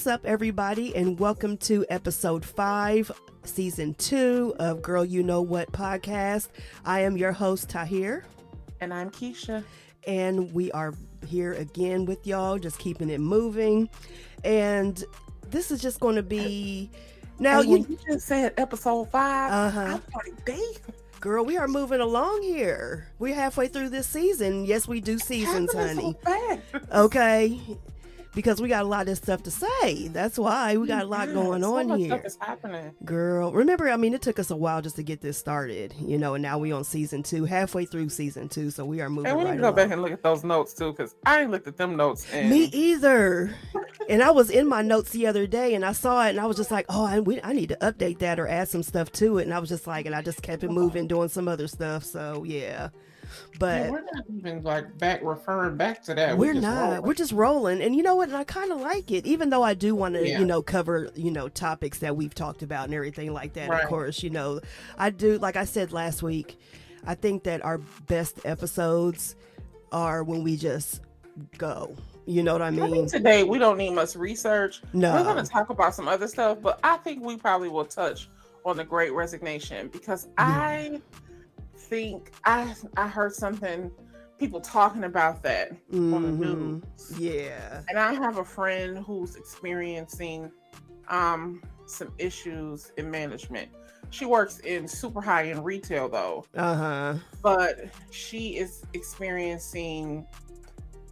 What's up, everybody, and welcome to episode 5, season 2 of Girl You Know What podcast. I am your host, Tahir. And I'm Keisha. And we are here again with y'all, just keeping it moving. And this is just going to be... Now, you just said episode 5. I'm like, damn. Girl, we are moving along here. We're halfway through this season. Yes, we do seasons, honey. So okay. Because we got a lot of stuff to say. That's why we got a lot going on much here. Stuff is happening. Girl, remember, it took us a while just to get this started, and now we on season 2, halfway through season 2, so we are moving And we need to go back and look at those notes too, because I ain't looked at them notes. Me either. And I was in my notes the other day, and I saw it, and I was just like, oh, I need to update that or add some stuff to it, and I was just like, and I just kept it moving, doing some other stuff, so yeah. But we're not even referring back to that. We're not. We're just rolling. And you know what? And I kind of like it, even though I do want to, cover, topics that we've talked about and everything like that. Right. Of course, I do. Like I said last week, I think that our best episodes are when we just go. You know what I mean? I think today we don't need much research. No. We're going to talk about some other stuff, but I think we probably will touch on the Great Resignation because I think I heard something, people talking about that on the news. Yeah. And I have a friend who's experiencing some issues in management. She works in super high-end retail though. But she is experiencing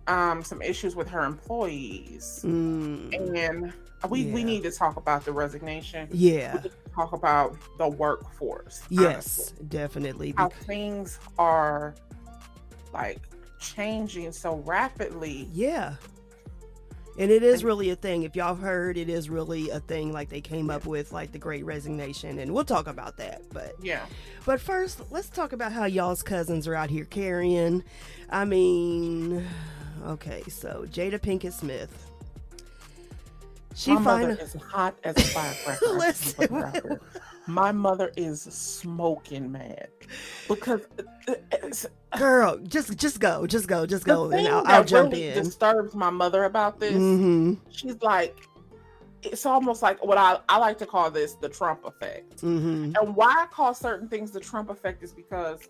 some issues with her employees. And we need to talk about the resignation. Yeah. We need to talk about the workforce. Yes, honestly. Definitely. How things are changing so rapidly. Yeah. And it is really a thing. If y'all heard, it is really a thing. Like they came up with the Great Resignation, and we'll talk about that. But first, let's talk about how y'all's cousins are out here carrying. Okay, so Jada Pinkett-Smith. My mother is hot as a firecracker. My mother is smoking mad because girl, just go, and I'll jump in. Disturbs my mother about this. She's like, it's almost like what I like to call this the Trump effect. And why I call certain things the Trump effect is because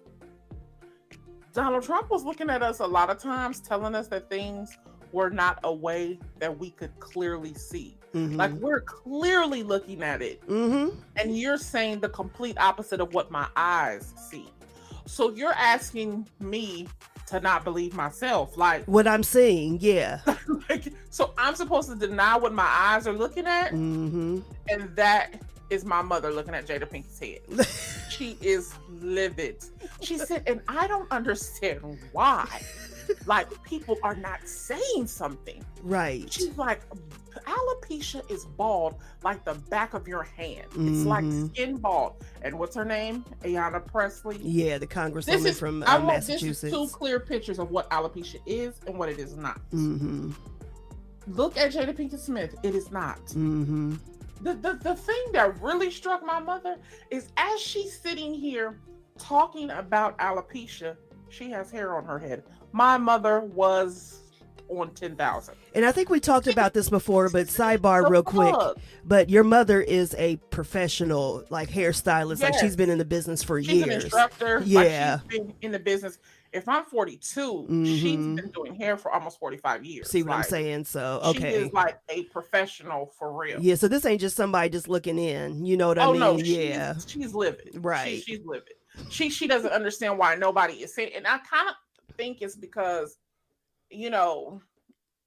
Donald Trump was looking at us a lot of times, telling us that things were not a way that we could clearly see. Like we're clearly looking at it. And you're saying the complete opposite of what my eyes see. So you're asking me to not believe myself. Like what I'm seeing, yeah. So I'm supposed to deny what my eyes are looking at? And that is my mother looking at Jada Pinkett's head. She is livid. She said, and I don't understand why. People are not saying something. Right. She's like, alopecia is bald like the back of your hand. It's like skin bald. And what's her name? Ayanna Pressley. Yeah, the congresswoman from Massachusetts. This is 2 clear pictures of what alopecia is and what it is not. Look at Jada Pinkett-Smith. It is not. The thing that really struck my mother is as she's sitting here talking about alopecia, she has hair on her head. My mother was on 10,000. And I think we talked about this before, but sidebar real quick. But your mother is a professional, hairstylist. Yes. She's been in the business for years. She's an instructor. Yeah. She's been in the business. If I'm 42, she's been doing hair for almost 45 years. See what I'm saying? So, okay. She is a professional for real. Yeah, so this ain't just somebody just looking in. You know what I mean? No, yeah. She's livid. Right. She's livid. She doesn't understand why nobody is saying, and I kind of think it's because,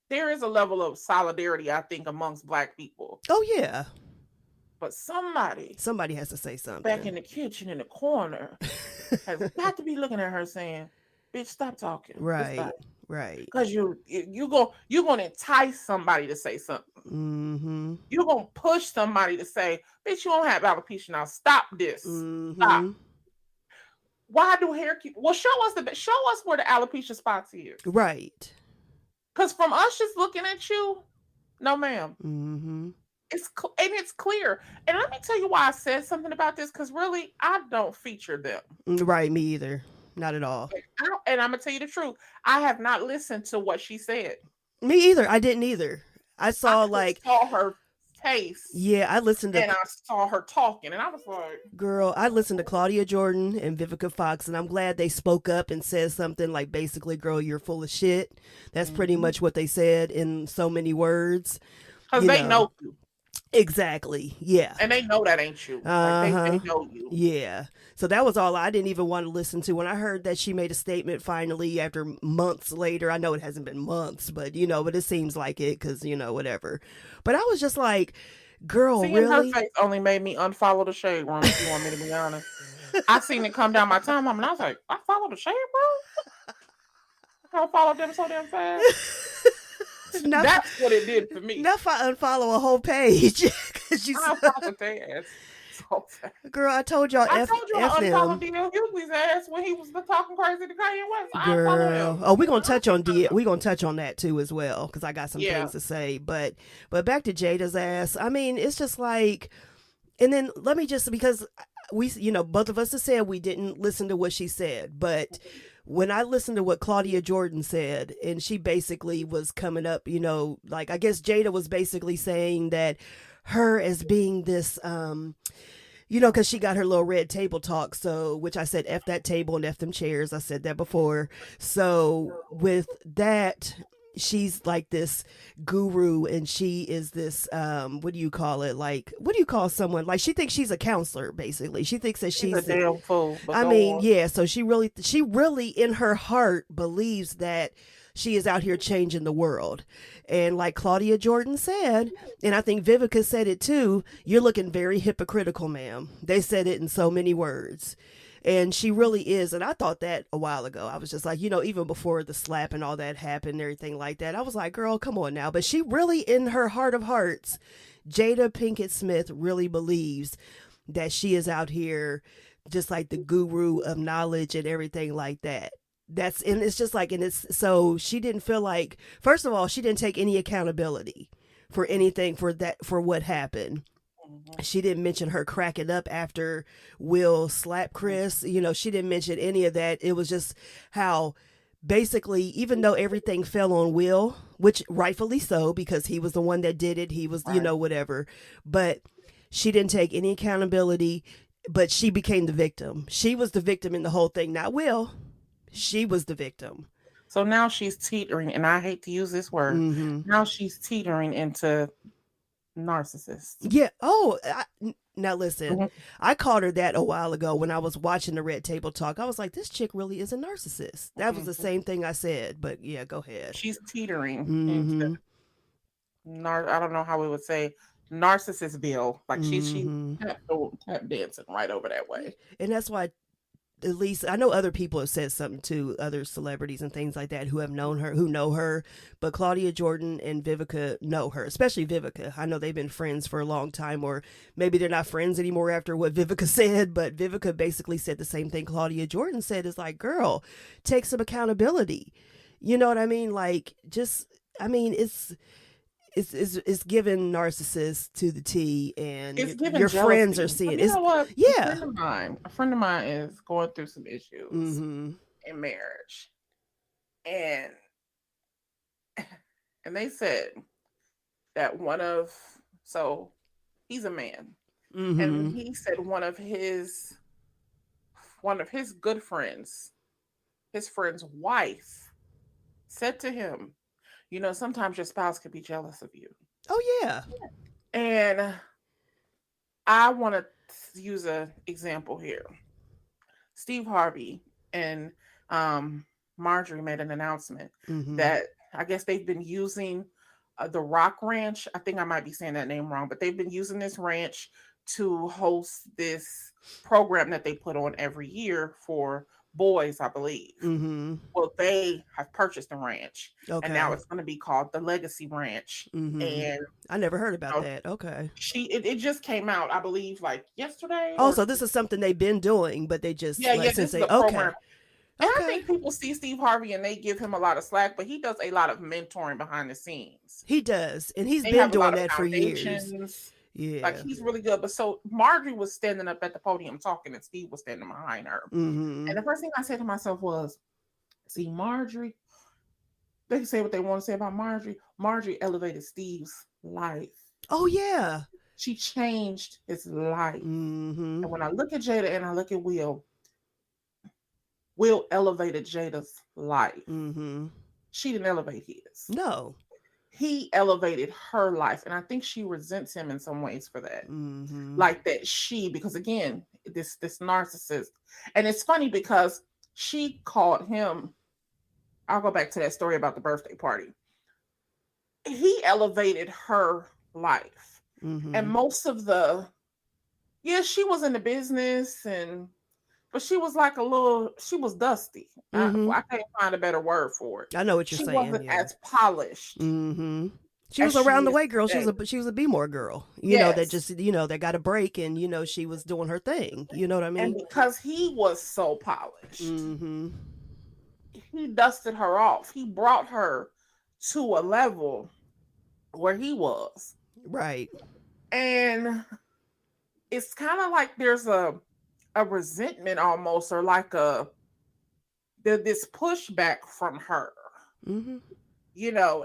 there is a level of solidarity, I think, amongst Black people. Oh, yeah. But somebody has to say something. Back in the kitchen in the corner has got to be looking at her saying, bitch, stop talking. Right. Right. Because you're going to entice somebody to say something. You're going to push somebody to say, bitch, you don't have alopecia now. Stop this. Stop. Why do hair keep? Well, show us where the alopecia spots is. Right. Because from us just looking at you, no, ma'am. It's clear. And let me tell you why I said something about this. Because really, I don't feature them. Right. Me either. Not at all. And I'm gonna tell you the truth. I have not listened to what she said. Me either. I didn't either. I saw her taste. Yeah, I listened to. And I saw her talking, and I was like, "Girl, I listened to Claudia Jordan and Vivica Fox, and I'm glad they spoke up and said something like, basically, girl, you're full of shit." That's pretty much what they said in so many words. Because they know you. Exactly. Yeah. And they know that ain't you. Like they know you. Yeah. So that was all I didn't even want to listen to. When I heard that she made a statement finally after months later, I know it hasn't been months, but but it seems like it because, whatever. But I was just like, girl, seeing really? Her face only made me unfollow the Shade Room, if you want me to be honest. I seen it come down my timeline, and I was like, I followed the Shade Room? I followed them so damn fast. That's what it did for me. Enough I unfollow a whole page. I followed their ass so fast. Girl, I told y'all I unfollowed D.L. Hughley's ass when he was talking crazy to Kanye West. Girl. Oh, we're gonna touch on we're gonna touch on that too as well, because I got some things to say. But back to Jada's ass. I mean, it's just like, and then let me just, because we, both of us have said we didn't listen to what she said, but when I listened to what Claudia Jordan said, and she basically was coming up, like, I guess Jada was basically saying that her as being this, because she got her little red table talk. So, which I said, F that table and F them chairs. I said that before. So with that, she's like this guru, and she is this, what do you call it? Like, what do you call someone? Like, she thinks she's a counselor, basically. She thinks that she's a damn fool. I mean, yeah. So she really in her heart believes that she is out here changing the world. And like Claudia Jordan said, and I think Vivica said it too, you're looking very hypocritical, ma'am. They said it in so many words. And she really is. And I thought that a while ago. I was just like, even before the slap and all that happened and everything like that, I was like, girl, come on now. But she really, in her heart of hearts, Jada Pinkett-Smith really believes that she is out here just like the guru of knowledge and everything like that. And it's just like, and it's, so she didn't feel like, first of all, she didn't take any accountability for anything for what happened. She didn't mention her cracking up after Will slapped Chris. She didn't mention any of that. It was just how basically, even though everything fell on Will, which rightfully so, because he was the one that did it, he was, whatever, but she didn't take any accountability, but she became the victim. She was the victim in the whole thing, not Will. She was the victim. So now she's teetering, and I hate to use this word. Now she's teetering into narcissist. Yeah. Now listen, I called her that a while ago when I was watching the Red Table Talk. I was like, this chick really is a narcissist. That was the same thing I said, but yeah, go ahead. She's teetering into I don't know how we would say narcissistville. Like she's tap dancing right over that way. And that's why, at least I know other people have said something to other celebrities and things like that who have known her, who know her, but Claudia Jordan and Vivica know her, especially Vivica. I know they've been friends for a long time, or maybe they're not friends anymore after what Vivica said, but Vivica basically said the same thing Claudia Jordan said, is like, girl, take some accountability. You know what I mean? Like, just, I mean, it's given narcissist to the T, and your friends are seeing it. You know what? Yeah. A friend of mine is going through some issues in marriage. And they said that he's a man. And he said one of his good friends, his friend's wife, said to him, sometimes your spouse could be jealous of you. Oh, yeah. And I want to use an example here. Steve Harvey and Marjorie made an announcement that I guess they've been using the Rock Ranch. I think I might be saying that name wrong, but they've been using this ranch to host this program that they put on every year for boys, I believe. Well, they have purchased the ranch, and now it's going to be called the Legacy Ranch. And I never heard about that. Okay, it just came out, I believe, like yesterday. Oh, so this is something they've been doing, but they just this is a program. And I think people see Steve Harvey and they give him a lot of slack, but he does a lot of mentoring behind the scenes. He does, and he's been doing that for years. Yeah, like he's really good. But so Marjorie was standing up at the podium talking, and Steve was standing behind her. And the first thing I said to myself was, "See, Marjorie. They can say what they want to say about Marjorie. Marjorie elevated Steve's life Oh yeah. She changed his life. Mm-hmm. And when I look at Jada and I look at Will elevated Jada's life. Mm-hmm. She didn't elevate his. No. He elevated her life. And I think she resents him in some ways for that. Mm-hmm. Like that because again, this narcissist. And it's funny because she called him, I'll go back to that story about the birthday party. He elevated her life. Mm-hmm. And most of she was in the business but she was like she was dusty. Mm-hmm. I can't find a better word for it. I know what you're saying. She wasn't as polished. Mm-hmm. She was around the way girl. Today. She was a B-more girl. You know, that just, that got a break and, she was doing her thing. You know what I mean? And because he was so polished, mm-hmm. he dusted her off. He brought her to a level where he was. Right. And it's kind of like there's a resentment almost, or like this pushback from her. Mm-hmm.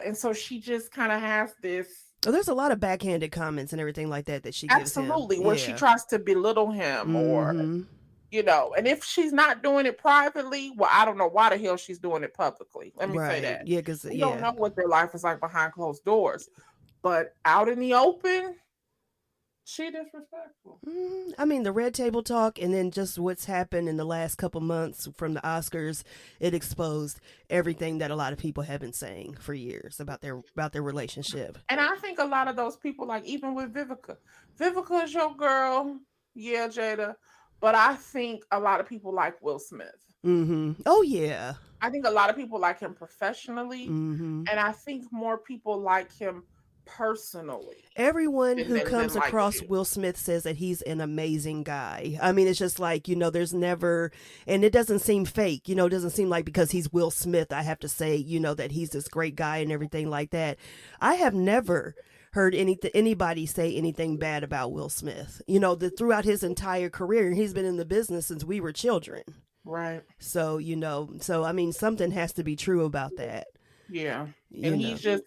And so she just kind of has this. Oh, there's a lot of backhanded comments and everything like that she gives him. Absolutely, where she tries to belittle him, or and if she's not doing it privately, well, I don't know why the hell she's doing it publicly. Let me say that. Yeah, because you don't know what their life is like behind closed doors, but out in the open, she disrespectful. I mean, the red table talk, and then just what's happened in the last couple months from the Oscars, it exposed everything that a lot of people have been saying for years about their relationship. And I think a lot of those people, like even with Vivica is your girl, yeah, Jada. But I think a lot of people like Will Smith. Mm-hmm. Oh yeah. I think a lot of people like him professionally, and I think more people like him personally. Everyone who comes across Will Smith says that he's an amazing guy. I mean, it's just like, there's never, and it doesn't seem fake, it doesn't seem like because he's Will Smith, I have to say, that he's this great guy and everything like that. I have never heard anybody say anything bad about Will Smith, throughout his entire career. He's been in the business since we were children. Right. So, I mean, something has to be true about that. Yeah. And he's just,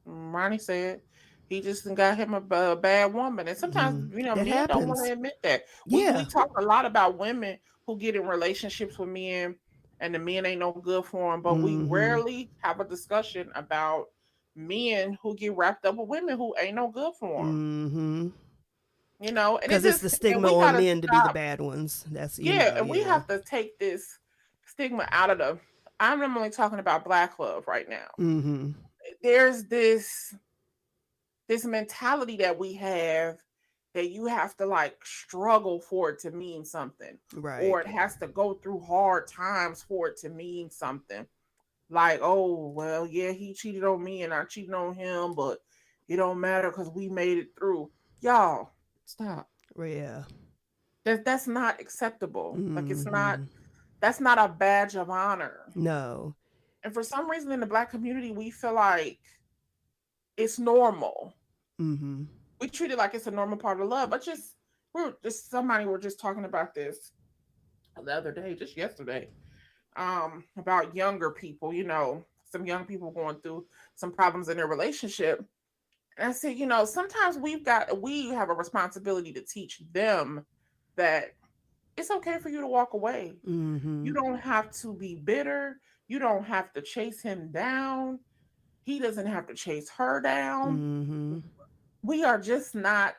Ronnie said he just got him a bad woman, and sometimes men don't want to admit that. We talk a lot about women who get in relationships with men, and the men ain't no good for them. But we rarely have a discussion about men who get wrapped up with women who ain't no good for them. And because it's the stigma on men to be the bad ones. That's and we have to take this stigma out of I'm only talking about Black love right now. There's this mentality that we have that you have to like struggle for it to mean something, right? Or it has to go through hard times for it to mean something. Like, oh well, yeah, he cheated on me and I cheated on him, but it don't matter because we made it through. Y'all, stop. Yeah, that's not acceptable. Like, it's not. That's not a badge of honor. No. And for some reason in the Black community, we feel like it's normal. We treat it like it's a normal part of love. But somebody were just talking about this the other day, just yesterday, about younger people, some young people going through some problems in their relationship. And I said, sometimes we have a responsibility to teach them that it's okay for you to walk away. You don't have to be bitter. You don't have to chase him down. He doesn't have to chase her down. We are just not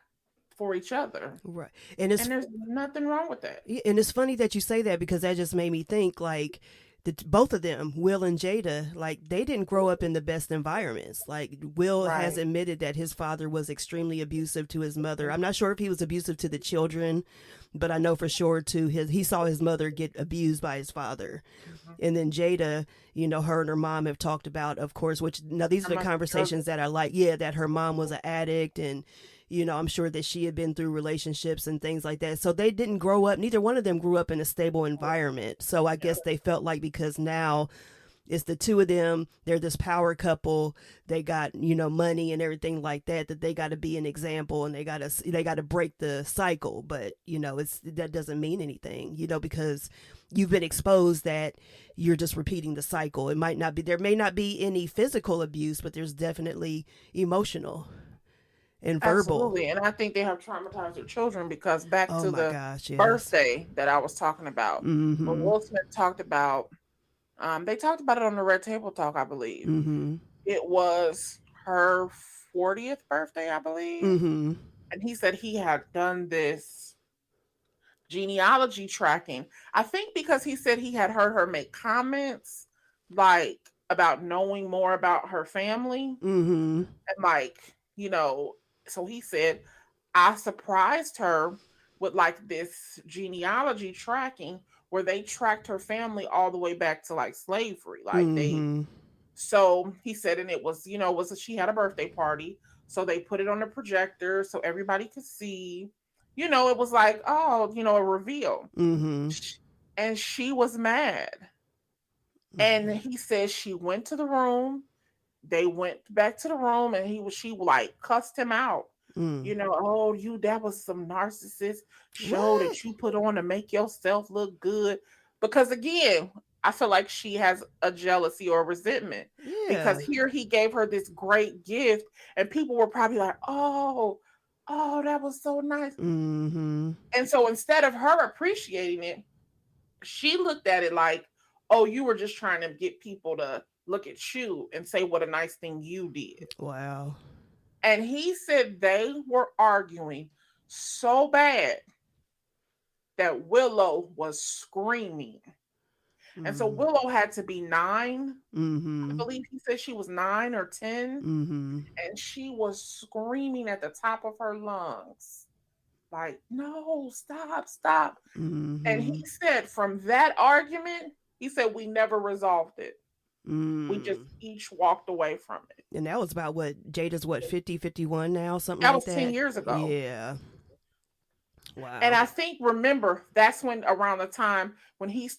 for each other. Right. And there's nothing wrong with that. And it's funny that you say that, because that just made me think, like, both of them, Will and Jada, like, they didn't grow up in the best environments. Like, Will has admitted that his father was extremely abusive to his mother. I'm not sure if he was abusive to the children, but I know for sure he saw his mother get abused by his father. And then Jada, her and her mom have talked about, of course, which now these are the conversations that I like. Yeah, that her mom was an addict, and I'm sure that she had been through relationships and things like that. So they didn't grow up, neither one of them grew up in a stable environment. So I guess they felt like, because now It's the two of them. They're this power couple. They got, money and everything like that, that they got to be an example, and they got to break the cycle. But, that doesn't mean anything, because you've been exposed that you're just repeating the cycle. There may not be any physical abuse, but there's definitely emotional and verbal. Absolutely. And I think they have traumatized their children, because back to the birthday that I was talking about, when Will Smith talked about, they talked about it on the Red Table Talk, I believe. It was her 40th birthday, I believe. And he said he had done this genealogy tracking. I think because he said he had heard her make comments like about knowing more about her family. And so he said, I surprised her with like this genealogy tracking where they tracked her family all the way back to like slavery. Like so he said, and it was, she had a birthday party. So they put it on the projector so everybody could see, it was like, oh, a reveal. And she was mad. And he said she went to the room. They went back to the room, and she like cussed him out. Oh, that was some narcissist show that you put on to make yourself look good. Because again, I feel like she has a jealousy or resentment. Because here he gave her this great gift, and people were probably like, oh, that was so nice. And so instead of her appreciating it, she looked at it like, oh, you were just trying to get people to look at you and say what a nice thing you did. Wow. And he said they were arguing so bad that Willow was screaming. And so Willow had to be 9. I believe he said she was 9 or 10. And she was screaming at the top of her lungs. Like, no, stop. And he said from that argument, he said we never resolved it. We just each walked away from it. And that was about Jada's 50, 51 now, something that like that? That was 10 years ago. Yeah. Wow. And I think, remember, that's when around the time when he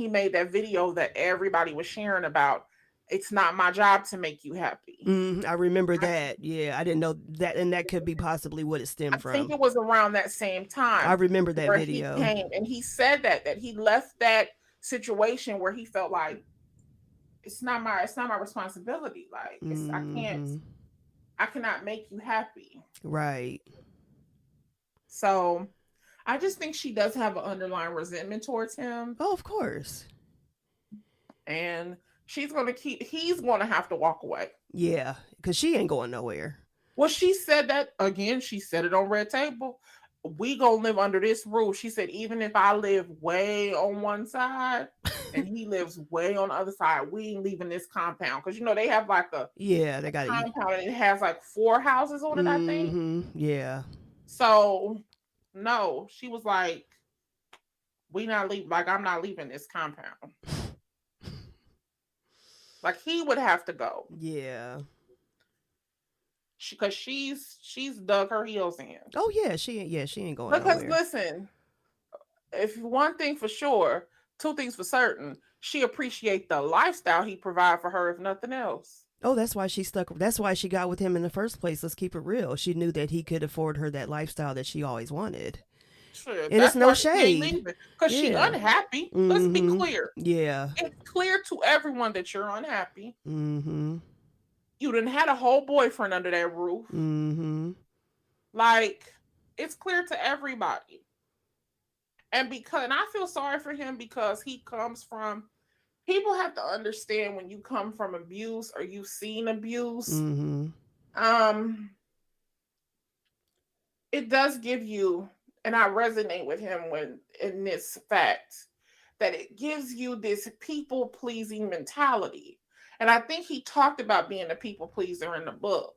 made that video that everybody was sharing about, it's not my job to make you happy. I remember that. Yeah, I didn't know that, and that could be possibly what it stemmed from. I think it was around that same time. I remember that video. He came and he said that he left that situation where he felt like it's not my responsibility. Like I cannot make you happy. Right. So I just think she does have an underlying resentment towards him. Oh, of course. And he's going to have to walk away. Yeah, because she ain't going nowhere. Well, she said that again. She said it on Red Table. We gonna live under this roof. She said, even if I live way on one side and he lives way on the other side, we ain't leaving this compound. Because they have like they got a compound, and it has like 4 houses on it, I think. Yeah. So no, she was like, we not leave. Like, I'm not leaving this compound. Like, he would have to go. Yeah. Because she's dug her heels in. Oh yeah, she ain't going because nowhere. Listen, if one thing for sure, 2 things for certain, she appreciate the lifestyle he provide for her, if nothing else. Oh, that's why she stuck. That's why she got with him in the first place. Let's keep it real. She knew that he could afford her that lifestyle that she always wanted. Sure, and it's no shade. Because she's unhappy. Let's be clear. Yeah. It's clear to everyone that you're unhappy. You done had a whole boyfriend under that roof. Like, it's clear to everybody. And I feel sorry for him because he comes from, people have to understand when you come from abuse or you've seen abuse, it does give you, and I resonate with him in this fact, that it gives you this people-pleasing mentality. And I think he talked about being a people pleaser in the book,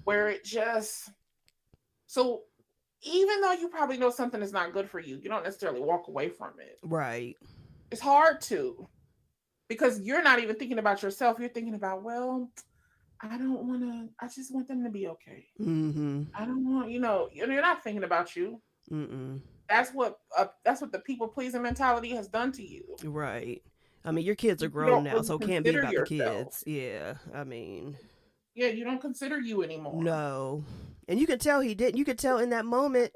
where it just, so even though you probably know something is not good for you, you don't necessarily walk away from it. Right. It's hard to, because you're not even thinking about yourself. You're thinking about, well, I just want them to be okay. I don't want, you're not thinking about you. That's what the people pleasing mentality has done to you. Right. I mean, your kids are grown now, so it can't be about yourself. The kids. Yeah, I mean. Yeah, you don't consider you anymore. No. And you could tell he didn't. You could tell in that moment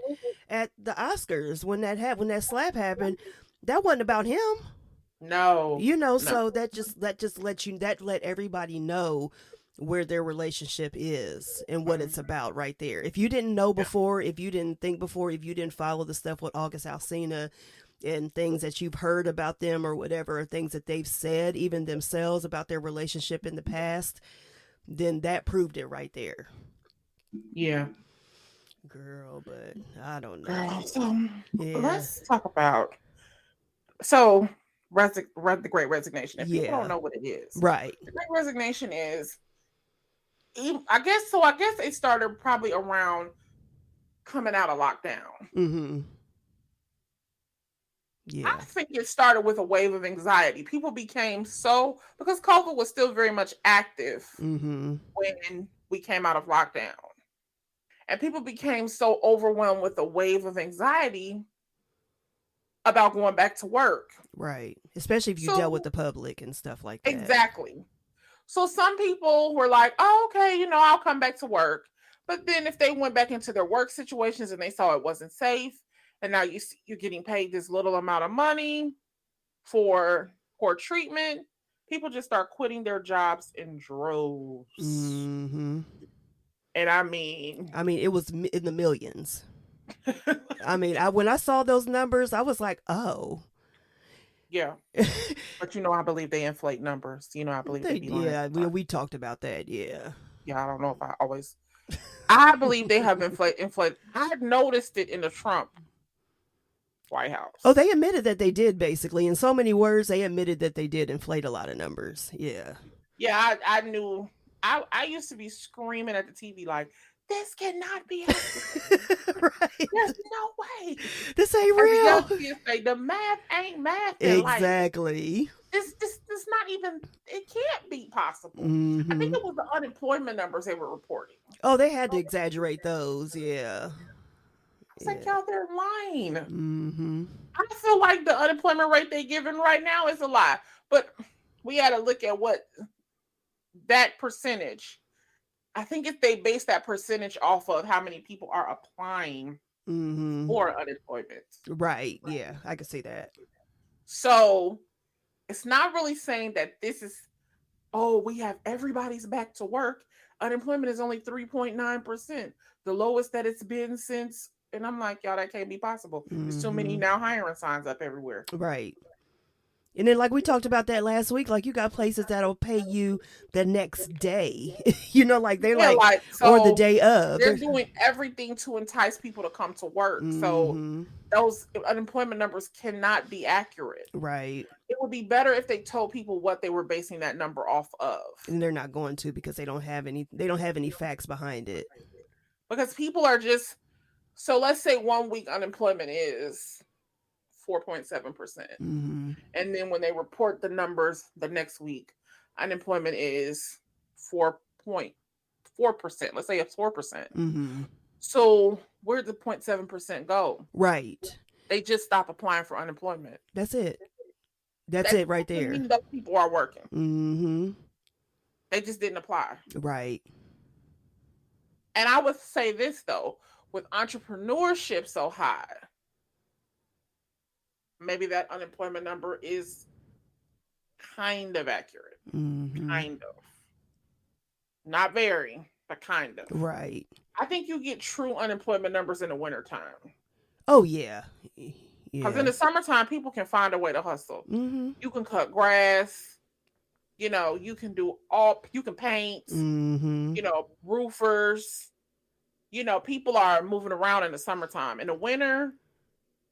at the Oscars when that slap happened, that wasn't about him. No. So that just let everybody know where their relationship is and what it's about right there. If you didn't know before, if you didn't think before, if you didn't follow the stuff with August Alsina and things that you've heard about them or whatever, or things that they've said even themselves about their relationship in the past, then that proved it right there. Yeah. Girl, but I don't know. Girl, so let's talk about the Great Resignation. If people don't know what it is. Right. The Great Resignation is, I guess it started probably around coming out of lockdown. Mm-hmm. Yeah. I think it started with a wave of anxiety. People became because COVID was still very much active when we came out of lockdown. And people became so overwhelmed with a wave of anxiety about going back to work. Right. Especially if you dealt with the public and stuff like that. Exactly. So some people were like, oh, okay, I'll come back to work. But then if they went back into their work situations and they saw it wasn't safe, and now you're getting paid this little amount of money for treatment, people just start quitting their jobs in droves. Mm-hmm. And I mean, it was in the millions. When I saw those numbers, I was like, oh. Yeah. But I believe they inflate numbers. I believe they we talked about that. Yeah. Yeah, I don't know if I always. I believe they have inflated. I noticed it in the Trump White House. Oh, they admitted that they did, basically. In so many words, they admitted that they did inflate a lot of numbers. Yeah. Yeah, I knew. I used to be screaming at the TV like, this cannot be happening. Right. There's no way. This ain't real. The math ain't math. Exactly. This not even, it can't be possible. Mm-hmm. I think it was the unemployment numbers they were reporting. Oh, they had to exaggerate those. Yeah. It's like, y'all, they're lying. Mm-hmm. I feel like the unemployment rate they're giving right now is a lie. But we had to look at what that percentage. I think if they base that percentage off of how many people are applying for unemployment. Right. Yeah, I can see that. So it's not really saying that this is, we have everybody's back to work. Unemployment is only 3.9%, the lowest that it's been since. And I'm like, y'all, that can't be possible. There's too many now hiring signs up everywhere. Right. And then, like we talked about that last week, like you got places that'll pay you the next day, like they're or the day of. They're doing everything to entice people to come to work. So those unemployment numbers cannot be accurate. Right. It would be better if they told people what they were basing that number off of. And they're not going to, because they don't have any facts behind it. Because people are just, so let's say 1 week unemployment is 4.7%. And then when they report the numbers the next week, unemployment is 4.4%. Let's say it's 4%. So where'd the 0.7% go? Right. They just stop applying for unemployment. That's it. That's it right there. Those people are working. They just didn't apply. Right. And I would say this though, with entrepreneurship so high, maybe that unemployment number is kind of accurate. Kind of. Not very, but kind of. Right. I think you get true unemployment numbers in the wintertime. Oh, yeah. Because in the summertime, people can find a way to hustle. You can cut grass. You can you can paint. Roofers. People are moving around in the summertime. In the winter,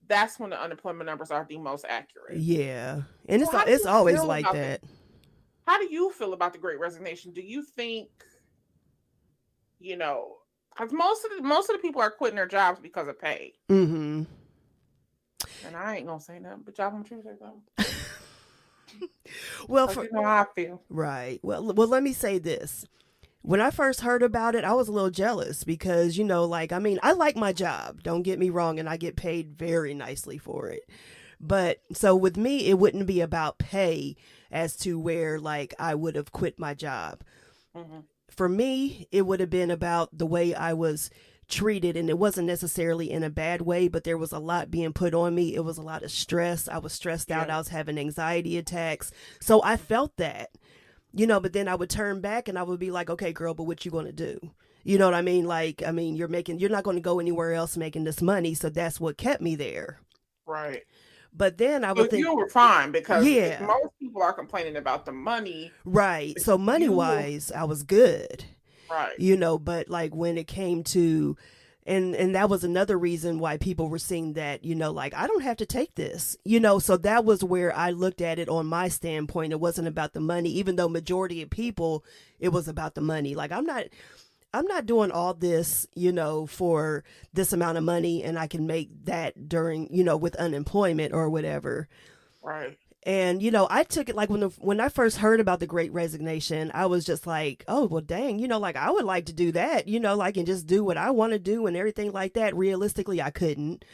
that's when the unemployment numbers are the most accurate. Yeah. And it's always like that. How do you feel about the Great Resignation? Do you think, because most of the people are quitting their jobs because of pay. And I ain't gonna say nothing, but y'all want you to say something. Well, how I feel. Right. Well, let me say this. When I first heard about it, I was a little jealous because, I like my job. Don't get me wrong. And I get paid very nicely for it. But so with me, it wouldn't be about pay as to where like I would have quit my job. Mm-hmm. For me, it would have been about the way I was treated, and it wasn't necessarily in a bad way, but there was a lot being put on me. It was a lot of stress. I was stressed out. I was having anxiety attacks. So I felt that, but then I would turn back and I would be like, okay, girl, but what you going to do? You know what I mean? Like, I mean, you're not going to go anywhere else making this money. So that's what kept me there. Right. But then I would think you were fine because yeah, most people are complaining about the money. Right. So money wise, I was good. Right. But like when it came to, and that was another reason why people were seeing that, like I don't have to take this, so that was where I looked at it on my standpoint. It wasn't about the money, even though majority of people, it was about the money. Like I'm not doing all this, for this amount of money and I can make that during, with unemployment or whatever. Right. And, I took it like when I first heard about the Great Resignation, I was just like, oh, well, dang, like I would like to do that, like and just do what I want to do and everything like that. Realistically, I couldn't.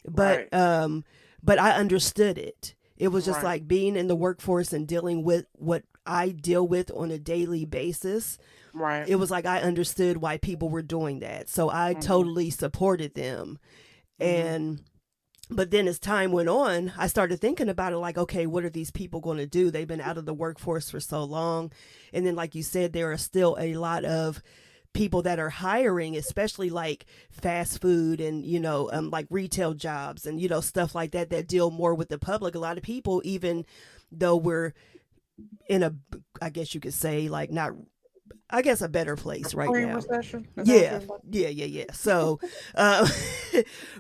But but I understood it. It was just like being in the workforce and dealing with what I deal with on a daily basis. Right. It was like I understood why people were doing that. So I totally supported them. And but then as time went on, I started thinking about it like, okay, what are these people going to do? They've been out of the workforce for so long. And then, like you said, there are still a lot of people that are hiring, especially like fast food and, like retail jobs and, stuff like that deal more with the public. A lot of people, even though we're in a, I guess you could say, like not, I guess a better place right now. Recession? Yeah. So,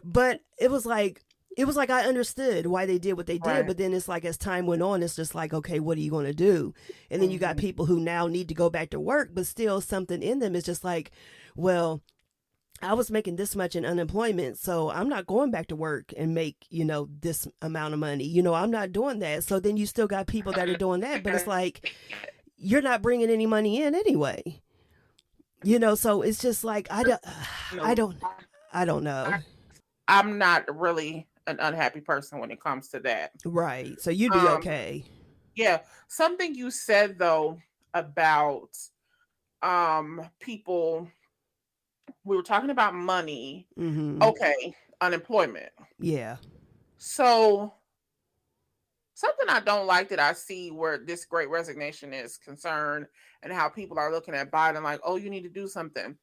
but it was like I understood why they did what they did, but then it's like as time went on, it's just like, okay, what are you going to do? And then you got people who now need to go back to work, but still something in them is just like, well, I was making this much in unemployment, so I'm not going back to work and make, this amount of money. I'm not doing that. So then you still got people that are doing that, but it's like, you're not bringing any money in anyway. So it's just like, I don't know. I'm not really an unhappy person when it comes to that. Right. So you'd be okay. Yeah. Something you said though about people, we were talking about money. Okay, unemployment. Yeah. So something I don't like that I see where this Great Resignation is concerned and how people are looking at Biden like, oh, you need to do something.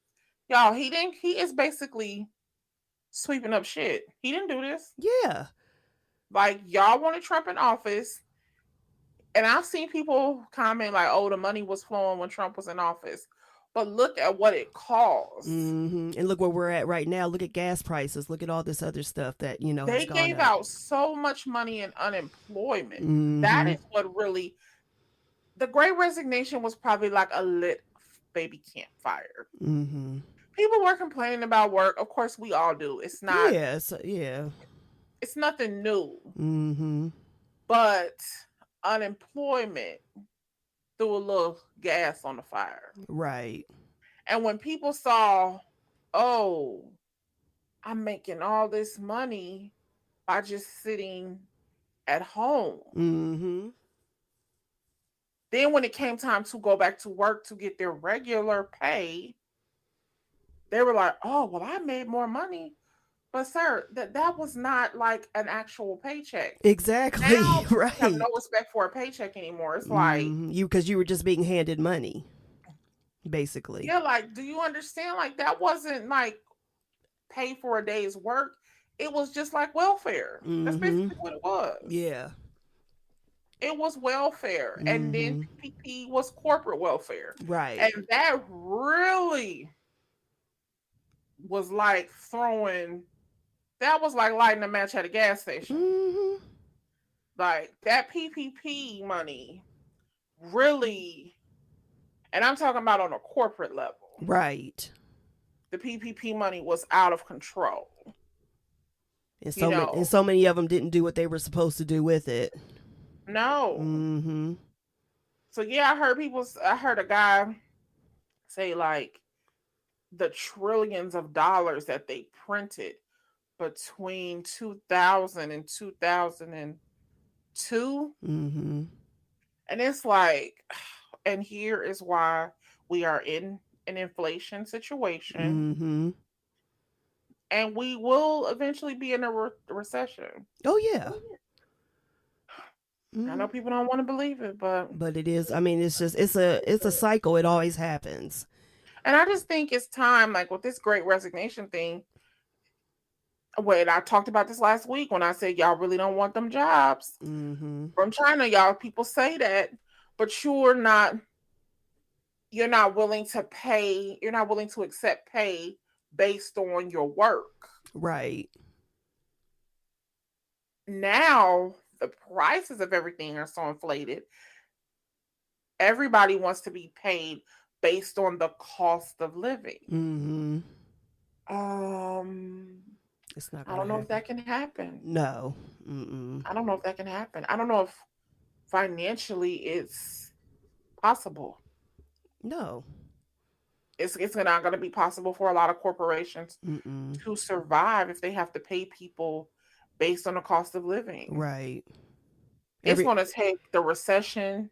Y'all, he is basically sweeping up shit. He didn't do this. Yeah. Like, y'all wanted Trump in office. And I've seen people comment like, oh, the money was flowing when Trump was in office. But look at what it costs. And look where we're at right now. Look at gas prices. Look at all this other stuff that, they gave out so much money in unemployment. That is what really, the Great Resignation was probably like a lit baby campfire. People were complaining about work. Of course, we all do. It's not. Yeah. It's nothing new. But unemployment threw a little gas on the fire. Right. And when people saw, oh, I'm making all this money by just sitting at home. Then when it came time to go back to work to get their regular pay, they were like, oh, well, I made more money. But sir, that was not like an actual paycheck. Exactly. Now, right. I have no respect for a paycheck anymore. It's like because you were just being handed money, basically. Yeah, like, do you understand? Like, that wasn't like pay for a day's work. It was just like welfare. That's basically what it was. Yeah. It was welfare. And then PPP was corporate welfare. Right. And that really was like that was like lighting a match at a gas station. Like, that PPP money really, and I'm talking about on a corporate level. Right. The PPP money was out of control. And so many of them didn't do what they were supposed to do with it. No. So yeah, I heard a guy say like the trillions of dollars that they printed, between 2000 and 2002. Mm-hmm. And it's like, and here is why we are in an inflation situation. Mm-hmm. And we will eventually be in a recession. Oh, yeah. I know people don't want to believe it, but it is. I mean, it's a cycle. It always happens. And I just think it's time, like with this Great Resignation thing. Wait, I talked about this last week when I said y'all really don't want them jobs from China. Y'all, people say that, but you're not willing to pay. You're not willing to accept pay based on your work. Right. Now the prices of everything are so inflated. Everybody wants to be paid based on the cost of living. It's not. I don't know if that can happen. No. I don't know if that can happen. I don't know if financially it's possible. No. It's not going to be possible for a lot of corporations to survive if they have to pay people based on the cost of living. Right. It's going to take the recession.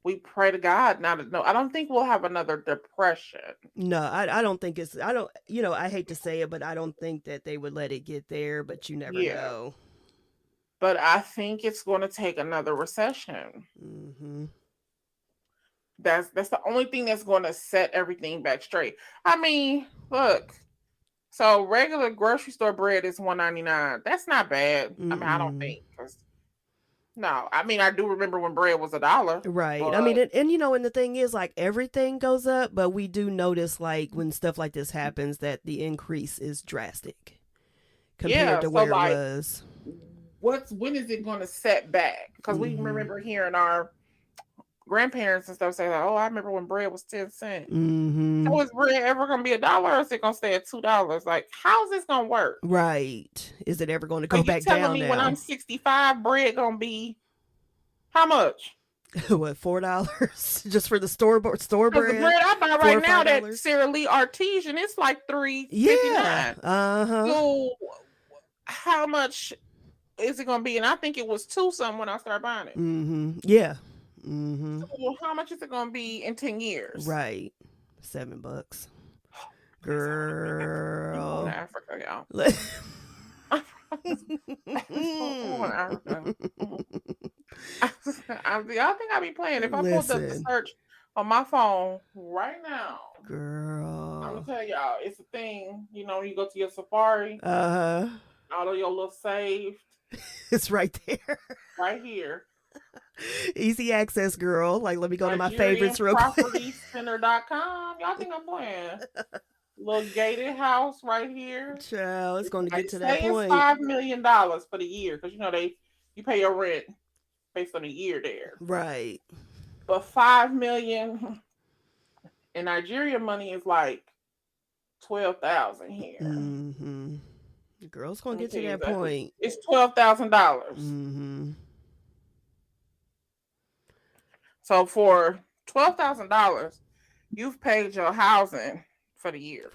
We pray to God not. No, I don't think we'll have another depression. No, I don't think it's. I don't. I hate to say it, but I don't think that they would let it get there. But you never know. But I think it's going to take another recession. That's the only thing that's going to set everything back straight. I mean, look. So regular grocery store bread is $1.99. That's not bad. I mean, I don't think. No, I mean, I do remember when bread was $1. Right. I mean, and the thing is, like, everything goes up, but we do notice, like, when stuff like this happens, that the increase is drastic compared to where it was. When is it going to set back? Because we remember hearing our grandparents and stuff say, like, "Oh, I remember when bread was 10 cents." So is bread ever going to be $1, or is it going to stay at $2? Like, how is this going to work? Right. Is it ever going to go back down? Telling me when I'm 65, bread going to be how much? What, $4 just for the store bread? The bread I buy right now, that Sara Lee Artesian, it's like $3.59. Yeah. So how much is it going to be? And I think it was $2 something when I started buying it. Yeah. So how much is it going to be in 10 years? Right. $7. Girl. I'm going to Africa, y'all. I think I'll be playing. If I pulled up the search on my phone right now, girl, I'm gonna tell y'all, it's a thing. You go to your Safari, all of your little saved, it's right there, right here. Easy access, girl. Like, let me go to my favorites real quick. PropertyCenter.com. Y'all think I'm playing? Little gated house right here. Child, it's going to get to that point. It's $5 million for the year, because you pay your rent based on a year there. Right. But $5 million in Nigeria money is like $12,000 here. The girl's going to get to that point. It's $12,000. So for $12,000, you've paid your housing for the year.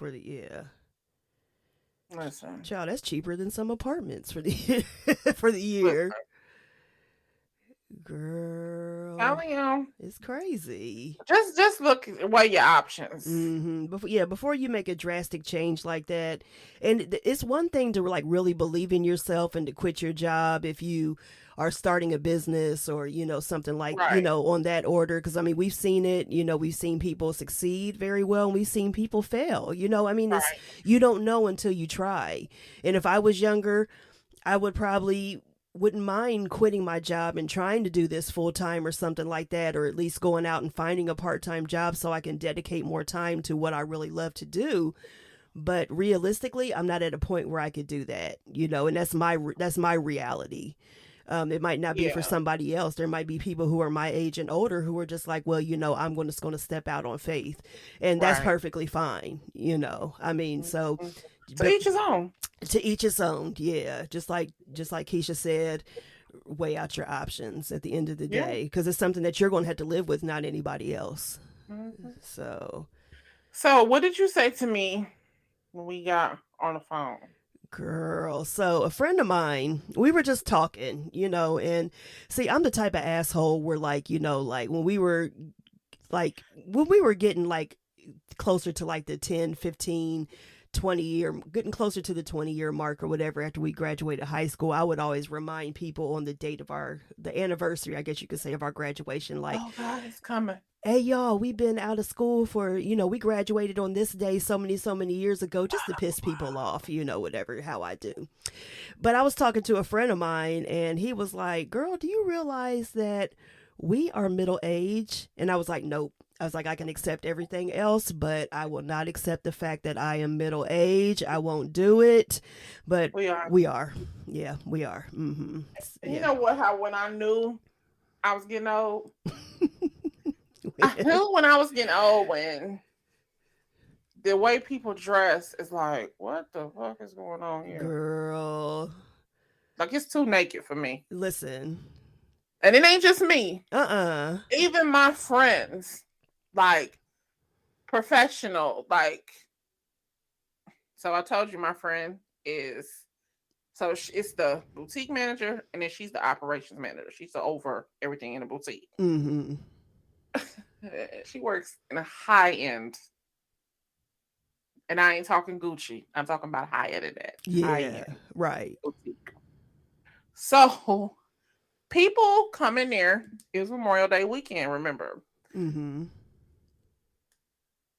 Listen, child, that's cheaper than some apartments for the year. Girl, telling you, it's crazy. Just look at your options. Before you make a drastic change like that, and it's one thing to like really believe in yourself and to quit your job if you are starting a business or something like on that order, because I mean we've seen it. We've seen people succeed very well, and we've seen people fail. I mean it's, you don't know until you try. And if I was younger, I would probably wouldn't mind quitting my job and trying to do this full time or something like that, or at least going out and finding a part-time job so I can dedicate more time to what I really love to do. But realistically, I'm not at a point where I could do that, and that's my reality. It might not be for somebody else. There might be people who are my age and older who are just like, well, I'm just going to step out on faith, and that's perfectly fine. I mean, so to each his own. To each his own, yeah. Just like Keisha said, weigh out your options at the end of the day, because it's something that you're going to have to live with, not anybody else. So what did you say to me when we got on the phone? Girl, so a friend of mine, we were just talking, and see, I'm the type of asshole where like, like when we were getting like closer to like the 10, 15, 20 year, getting closer to the 20-year mark or whatever after we graduated high school, I would always remind people on the date of the anniversary, I guess you could say, of our graduation, like, oh God, it's coming. Hey y'all, we've been out of school for, we graduated on this day so many years ago, just to piss people off, whatever, how I do. But I was talking to a friend of mine and he was like, girl, do you realize that we are middle age? And I was like, nope. I was like, I can accept everything else, but I will not accept the fact that I am middle age. I won't do it. But we are. Yeah, we are. Mm-hmm. You know what, how when I knew I was getting old? I knew when I was getting old, when the way people dress is like, what the fuck is going on here? Girl. Like, it's too naked for me. Listen. And it ain't just me. Uh-uh. Even my friends, like, professional, like, so I told you my friend is, so it's the boutique manager, and then she's the operations manager. She's over everything in the boutique. Mm-hmm. She works in a high end, and I ain't talking Gucci. I'm talking about higher than that. Yeah, right. Boutique. So people come in there. It was Memorial Day weekend. Remember? Mm-hmm.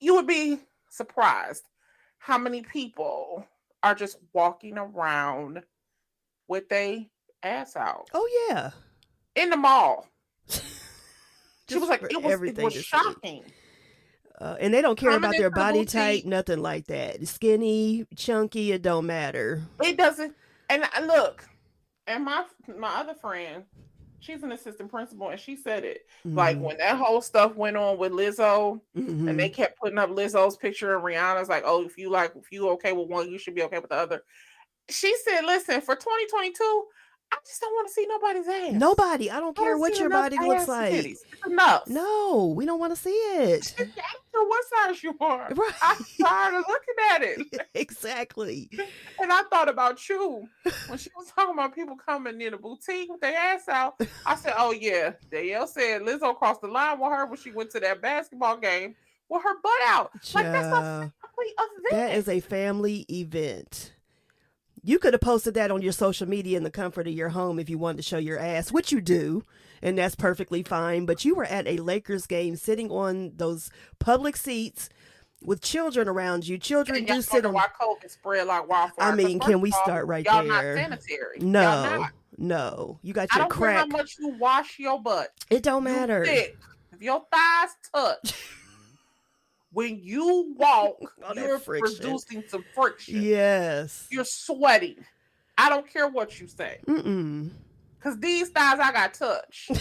You would be surprised how many people are just walking around with their ass out. Oh yeah, in the mall. She was like, it was shocking. And they don't care about their body type, nothing like that. Skinny, chunky, it don't matter. It doesn't. And look, and my other friend, she's an assistant principal, and she said it. Mm-hmm. Like, when that whole stuff went on with Lizzo, mm-hmm. and they kept putting up Lizzo's picture and Rihanna's like, oh, if you okay with one, you should be okay with the other. She said, listen, for 2022, I just don't want to see nobody's ass. Nobody. I don't care what your body looks like. It's enough. No, we don't want to see it. I don't care what size you are. Right. I'm tired of looking at it. Exactly. And I thought about you when she was talking about people coming near the boutique with their ass out. I said, oh yeah. Danielle said Lizzo crossed the line with her when she went to that basketball game with her butt out. Like, that's a family event. That is a family event. You could have posted that on your social media in the comfort of your home if you wanted to show your ass, which you do, and that's perfectly fine. But you were at a Lakers game sitting on those public seats with children around you. Children do sit on. Why COVID spread like wildfire? I mean, can we start right there? Y'all not sanitary. No. You got your crack. I don't care how much you wash your butt. It don't matter. If your thighs touch. When you walk, you're producing some friction. Yes. You're sweating. I don't care what you say. Because these thighs I got touched. You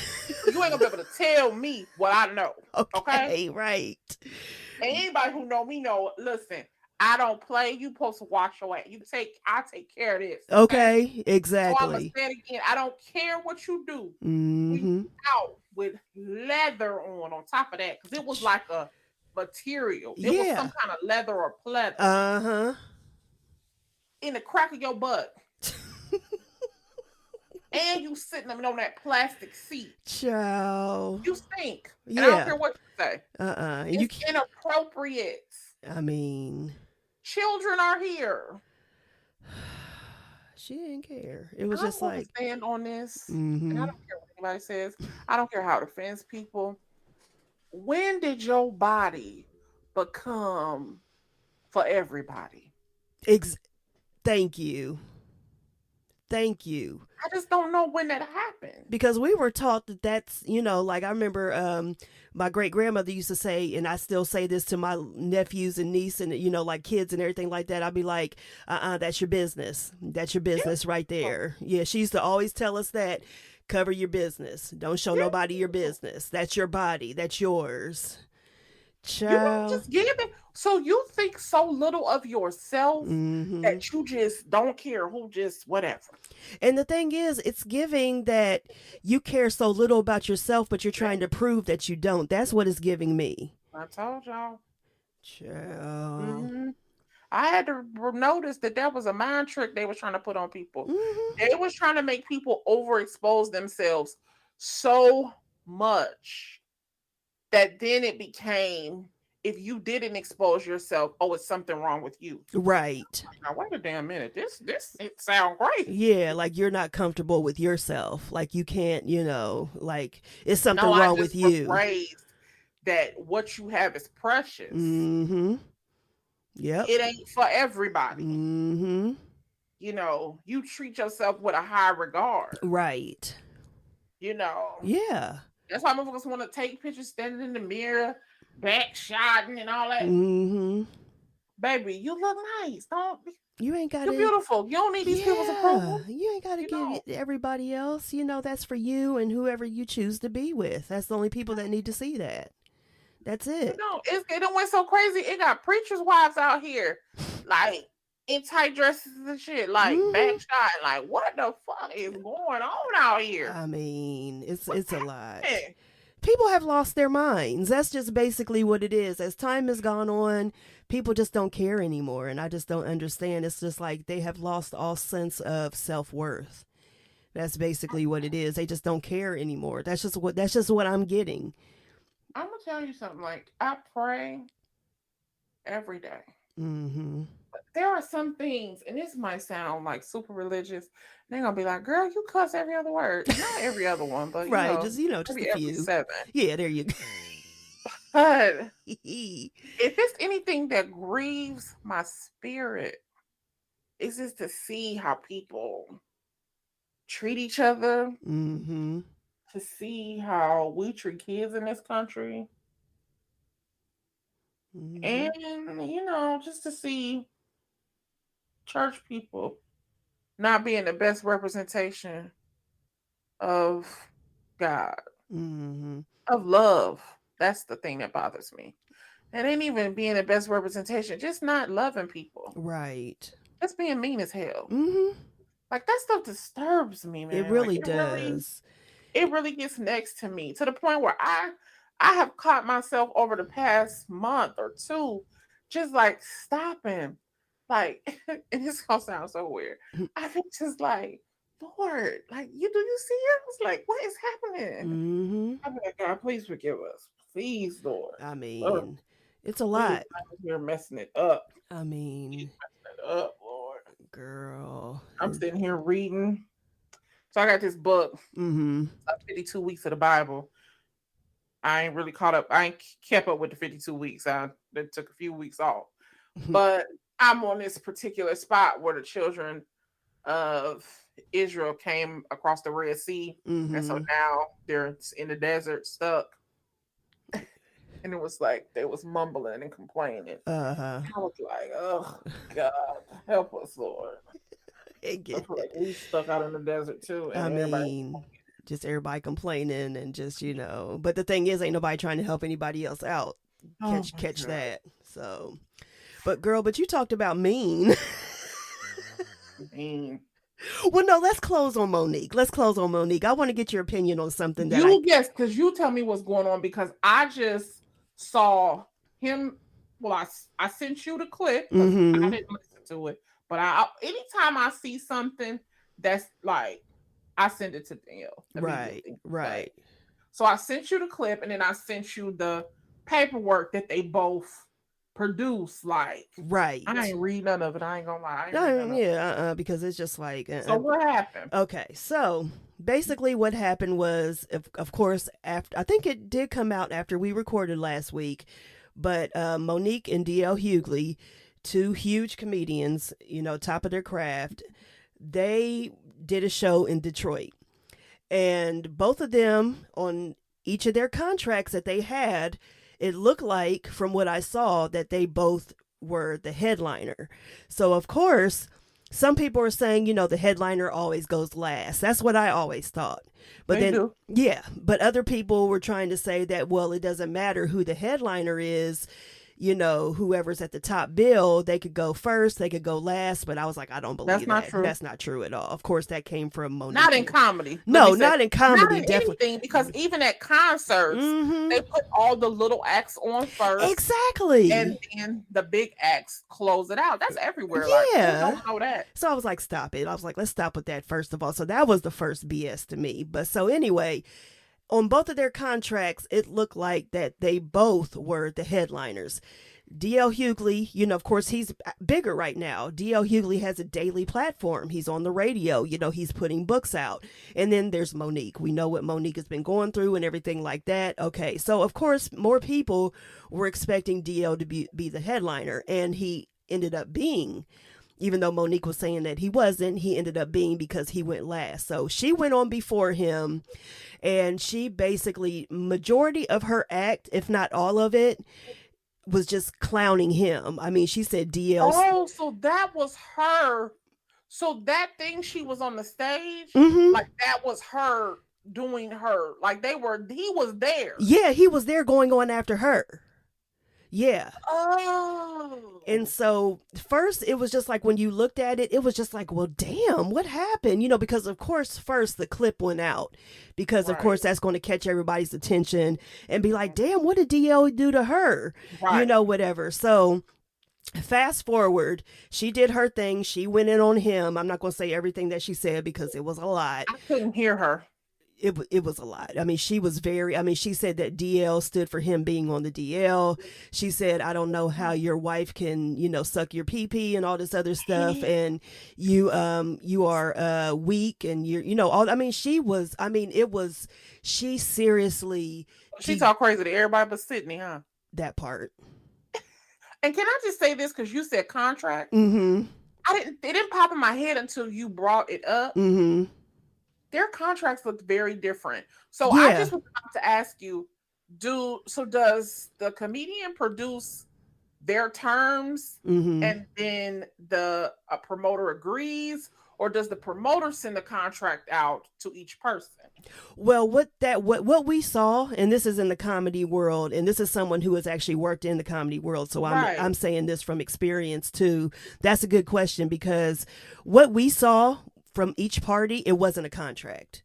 ain't going to be able to tell me what I know. Okay? Right. And anybody who know me know, listen, I don't play. You supposed to wash your ass. I take care of this. Okay? Exactly. So I'm going to say it again. I don't care what you do. We out with leather on top of that. Because it was like a material. It was some kind of leather or pleather. Uh-huh. In the crack of your butt. And you sitting on that plastic seat. Ciao. You stink. And I don't care what you say. It's inappropriate. I mean, children are here. She didn't care. It was just like, stand on this. And I don't care what anybody says. I don't care how it offends people. When did your body become for everybody? Thank you. I just don't know when that happened. Because we were taught that's, like I remember my great grandmother used to say, and I still say this to my nephews and niece and, like kids and everything like that. I'd be like, that's your business. That's your business right there. Yeah, she used to always tell us that. Cover your business. Don't show nobody your business. That's your body. That's yours. Child. You just give it. So you think so little of yourself that you just don't care who just whatever. And the thing is, it's giving that you care so little about yourself, but you're trying to prove that you don't. That's what it's giving me. I told y'all. Child. I had to notice that was a mind trick they was trying to put on people. Mm-hmm. They was trying to make people overexpose themselves so much that then it became, if you didn't expose yourself, oh, it's something wrong with you. Right. Now wait a damn minute. This it sounds great. Yeah, like you're not comfortable with yourself. Like you can't, like it's something wrong with you. That what you have is precious. Mm-hmm. Yep. It ain't for everybody. Mm-hmm. You treat yourself with a high regard. Right. Yeah. That's why motherfuckers want to take pictures standing in the mirror, backshotting and all that. Mm-hmm. Baby, you look nice. You ain't got to. You're beautiful. You don't need these people's approval. You ain't got to give everybody else. That's for you and whoever you choose to be with. That's the only people that need to see that. That's it. It done went so crazy. It got preachers' wives out here, like in tight dresses and shit, like backshot. Like, what the fuck is going on out here? I mean, it's a lot. People have lost their minds. That's just basically what it is. As time has gone on, people just don't care anymore, and I just don't understand. It's just like they have lost all sense of self-worth. That's basically what it is. They just don't care anymore. That's just what I'm getting. I'm gonna tell you something. Like, I pray every day. Mm-hmm. But there are some things, and this might sound like super religious. They're gonna be like, "Girl, you cuss every other word." Not every other one, but right, just a few. 7. Yeah, there you go. But if it's anything that grieves my spirit, it's just to see how people treat each other. Mm-hmm. To see how we treat kids in this country. Mm-hmm. And, just to see church people not being the best representation of God, of love. That's the thing that bothers me. It ain't even being the best representation, just not loving people. Right. Just being mean as hell. Mm-hmm. Like, that stuff disturbs me, man. It really does. It really gets next to me, to the point where I have caught myself over the past month or two just like stopping, like, and this gonna sound so weird. I think just like, Lord, like, do you see it? Like, what is happening? Mm-hmm. I'm like, God, please forgive us, please, Lord. I mean, it's a lot. You're messing it up. I mean, messing it up, Lord. Girl, I'm sitting here reading. So I got this book, 52 Weeks of the Bible. I ain't really caught up. I ain't kept up with the 52 weeks. I took a few weeks off. But I'm on this particular spot where the children of Israel came across the Red Sea. And so now they're in the desert stuck. And it was like they was mumbling and complaining. I was like, oh, God, help us, Lord. Like we stuck out in the desert too. And I mean, just everybody complaining and just, but the thing is, ain't nobody trying to help anybody else out. Catch that. So, but you talked about mean. Mean. Well, no, let's close on Monique. I want to get your opinion on something that because you tell me what's going on, because I just saw him. Well, I sent you the clip. I didn't listen to it. But anytime I see something that's like, I send it to Danielle. Right. So I sent you the clip, and then I sent you the paperwork that they both produced. Like, right. I ain't read none of it. I ain't gonna lie. Because it's just like. So what happened? Okay, so basically what happened was, of course, after, I think it did come out after we recorded last week, but Monique and D.L. Hughley, 2 huge comedians, top of their craft, they did a show in Detroit. And both of them, on each of their contracts that they had, it looked like, from what I saw, that they both were the headliner. So, of course, some people are saying, the headliner always goes last. That's what I always thought. But but other people were trying to say that, well, it doesn't matter who the headliner is. whoever's at the top bill, they could go first, they could go last. But I was like, I don't believe that's not true. That's not true at all. Of course, that came from Monique. Not in comedy. No, not in comedy. Not in anything, because even at concerts, they put all the little acts on first. Exactly. And then the big acts close it out. That's everywhere. Yeah. Like, don't know that. So I was like, stop it. I was like, let's stop with that first of all. So that was the first BS to me. But so anyway, on both of their contracts, it looked like that they both were the headliners. D.L. Hughley, of course, he's bigger right now. D.L. Hughley has a daily platform. He's on the radio. He's putting books out. And then there's Monique. We know what Monique has been going through and everything like that. Okay, so of course, more people were expecting D.L. to be the headliner, and he ended up being. Even though Monique was saying that he wasn't, he ended up being because he went last. So she went on before him, and she basically, majority of her act, if not all of it, was just clowning him. I mean, she said DL. Oh, so that was her. So that thing she was on the stage, like that was her doing her. Like he was there. Yeah, he was there going on after her. Yeah. Oh. And so first it was just like, when you looked at it, it was just like, well, damn, what happened? Because of course, first the clip went out because of course that's going to catch everybody's attention and be like, damn, what did DL do to her? Right. Whatever. So fast forward, she did her thing. She went in on him. I'm not going to say everything that she said because it was a lot. I couldn't hear her. It was a lot. I mean, she said that DL stood for him being on the DL. She said, I don't know how your wife can, suck your pee-pee and all this other stuff. And you are weak and she seriously. She talked crazy to everybody but Sydney, huh? That part. And can I just say this? Because you said contract. Mm-hmm. It didn't pop in my head until you brought it up. Mm-hmm. Their contracts look very different. So I just was about to ask you, does the comedian produce their terms and then the promoter agrees, or does the promoter send the contract out to each person? Well, what we saw, and this is in the comedy world, and this is someone who has actually worked in the comedy world, so I'm saying this from experience too. That's a good question, because what we saw from each party, it wasn't a contract.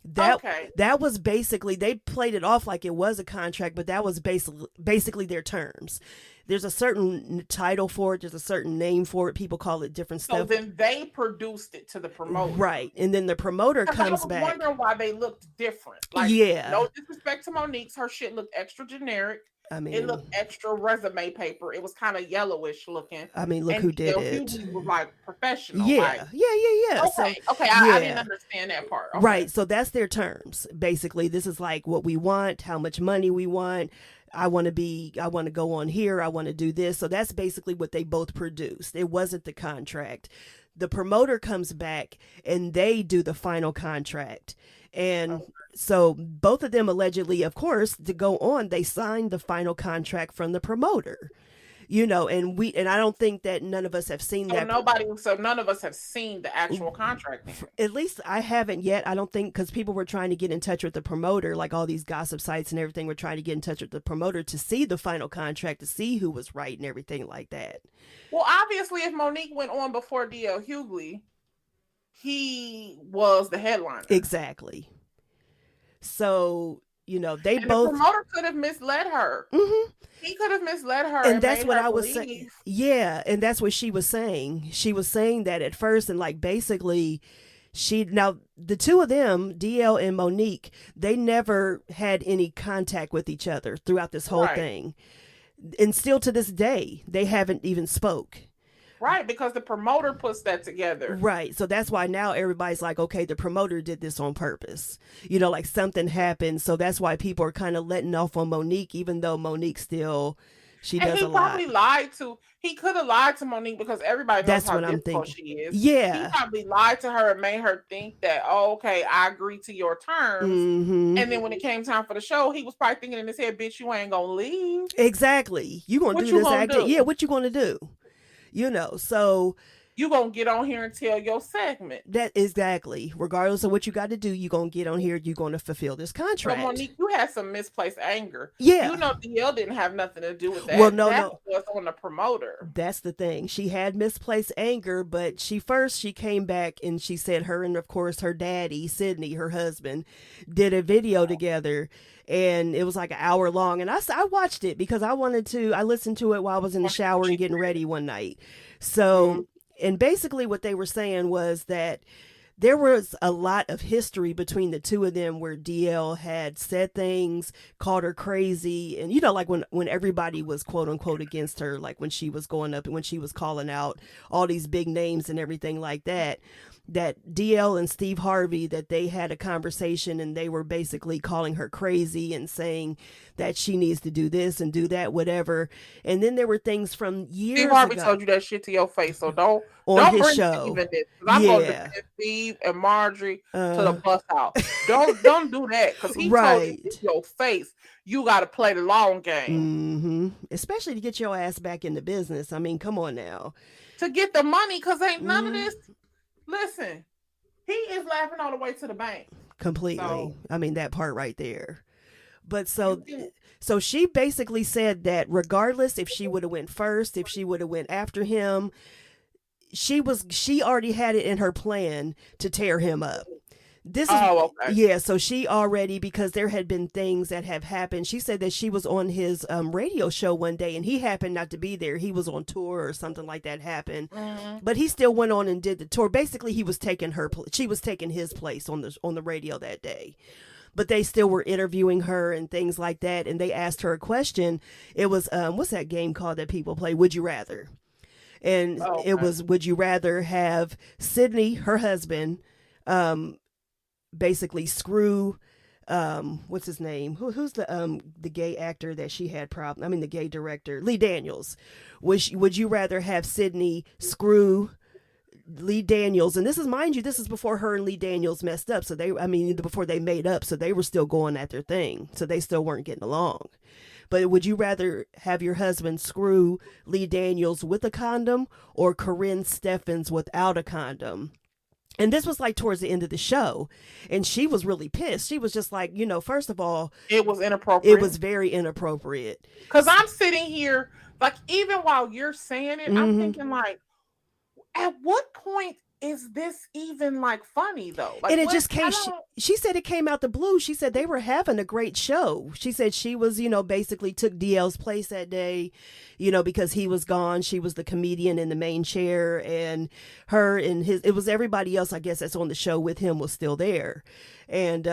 That was basically, they played it off like it was a contract, but that was basically their terms. There's a certain title for it. There's a certain name for it. People call it different stuff. So then they produced it to the promoter. Right. And then the promoter comes back. I was wondering why they looked different. No disrespect to Monique's. Her shit looked extra generic. I mean, it looked extra resume paper. It was kind of yellowish looking. I mean, look who did it. He was like professional. Yeah. Okay. I didn't understand that part. Okay. Right. So that's their terms. Basically, this is like what we want, how much money we want. I want to go on here. I want to do this. So that's basically what they both produced. It wasn't the contract. The promoter comes back and they do the final contract. And so both of them allegedly, of course, to go on, they signed the final contract from the promoter. And I don't think that none of us have seen that. So none of us have seen the actual contract. At least I haven't yet. I don't think, because people were trying to get in touch with the promoter, like all these gossip sites and everything were trying to get in touch with the promoter to see the final contract, to see who was right and everything like that. Well, obviously, if Monique went on before D.L. Hughley, he was the headliner. Exactly. So, they and both. The promoter could have misled her. Mm-hmm. He could have misled her. And that's what I was saying. Yeah. And that's what she was saying. She was saying that at first. And basically, the two of them, DL and Monique, they never had any contact with each other throughout this whole thing. And still to this day, they haven't even spoke. Right, because the promoter puts that together. Right. So that's why now everybody's like, okay, the promoter did this on purpose. Something happened. So that's why people are kind of letting off on Monique, even though Monique still, she does a lot. He could have lied to Monique because everybody knows how difficult she is. Yeah. He probably lied to her and made her think that, okay, I agree to your terms. Mm-hmm. And then when it came time for the show, he was probably thinking in his head, bitch, you ain't gonna leave. Exactly. You gonna do this acting? Yeah, what you gonna do? So you gonna get on here and tell your segment. That exactly. Regardless of what you got to do, you're gonna get on here. You're gonna fulfill this contract. So Monique, you had some misplaced anger. Yeah. You know, DL didn't have nothing to do with that. Well, no. That was on the promoter. That's the thing. She had misplaced anger, but she came back and she said her and of course her daddy, Sydney, her husband, did a video together. And it was like an hour long. And I watched it because I listened to it while I was in the shower and getting ready one night. So, and basically what they were saying was that there was a lot of history between the two of them where DL had said things, called her crazy. And, like when everybody was quote unquote against her, like when she was going up and when she was calling out all these big names and everything like that DL and Steve Harvey, that they had a conversation and they were basically calling her crazy and saying that she needs to do this and do that, whatever. And then there were things from years Steve Harvey ago. told you that shit to your face, so don't his bring show. Steve in this. I'm going to defend Steve and Marjorie to the bus out. Don't do that, because he told you to your face. You got to play the long game. Especially to get your ass back in the business. I mean, come on now. To get the money, because ain't none of this. Listen, he is laughing all the way to the bank. Completely. So, I mean, that part right there. But so she basically said that regardless if she would have went first, if she would have went after him, she already had it in her plan to tear him up. Okay. Yeah, so she already, because there had been things that have happened. She said that she was on his radio show one day and he happened not to be there. He was on tour or something like that happened. But he still went on and did the tour. Basically, she was taking his place on the radio that day. But they still were interviewing her and things like that. And they asked her a question. It was, what's that game called that people play? Would you rather? And It was, would you rather have Sydney, her husband, basically screw what's his name, who's the gay actor that she had the gay director, Lee Daniels. Would you rather have Sydney screw Lee Daniels? And this is before her and Lee Daniels messed up, before they made up, so they were still going at their thing, so they still weren't getting along. But would you rather have your husband screw Lee Daniels with a condom or Corinne Steffens without a condom? And this was like towards the end of the show. And she was really pissed. She was just like, first of all, it was inappropriate. It was very inappropriate. Because I'm sitting here, like, even while you're saying it, I'm thinking, like, at what point is this even like funny though? Like, and it just came, she said it came out the blue. She said they were having a great show. She said she was, basically took DL's place that day, because he was gone. She was the comedian in the main chair, and it was everybody else, I guess, that's on the show with him was still there. And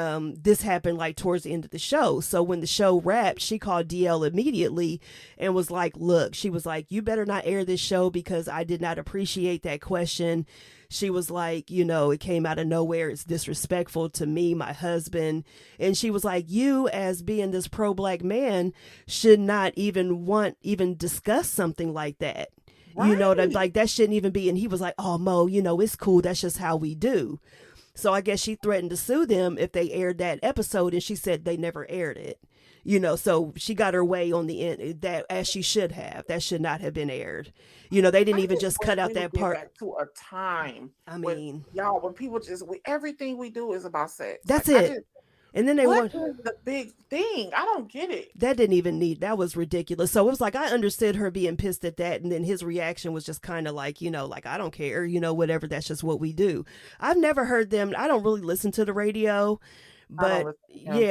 this happened like towards the end of the show. So when the show wrapped, she called DL immediately and was like, look, she was like, you better not air this show because I did not appreciate that question. She was like, it came out of nowhere. It's disrespectful to me, my husband. And she was like, you as being this pro-black man should not even discuss something like that. Right. Like that shouldn't even be. And he was like, oh, Mo, it's cool. That's just how we do. So I guess she threatened to sue them if they aired that episode. And she said they never aired it. So she got her way on the end, that as she should have. That should not have been aired. They didn't even just cut out that part. Back to a time. I mean, when people everything we do is about sex. That's it. And then what is the big thing? I don't get it. That was ridiculous. So it was like, I understood her being pissed at that. And then his reaction was just kind of like, like, I don't care, whatever. That's just what we do. I've never heard them. I don't really listen to the radio. But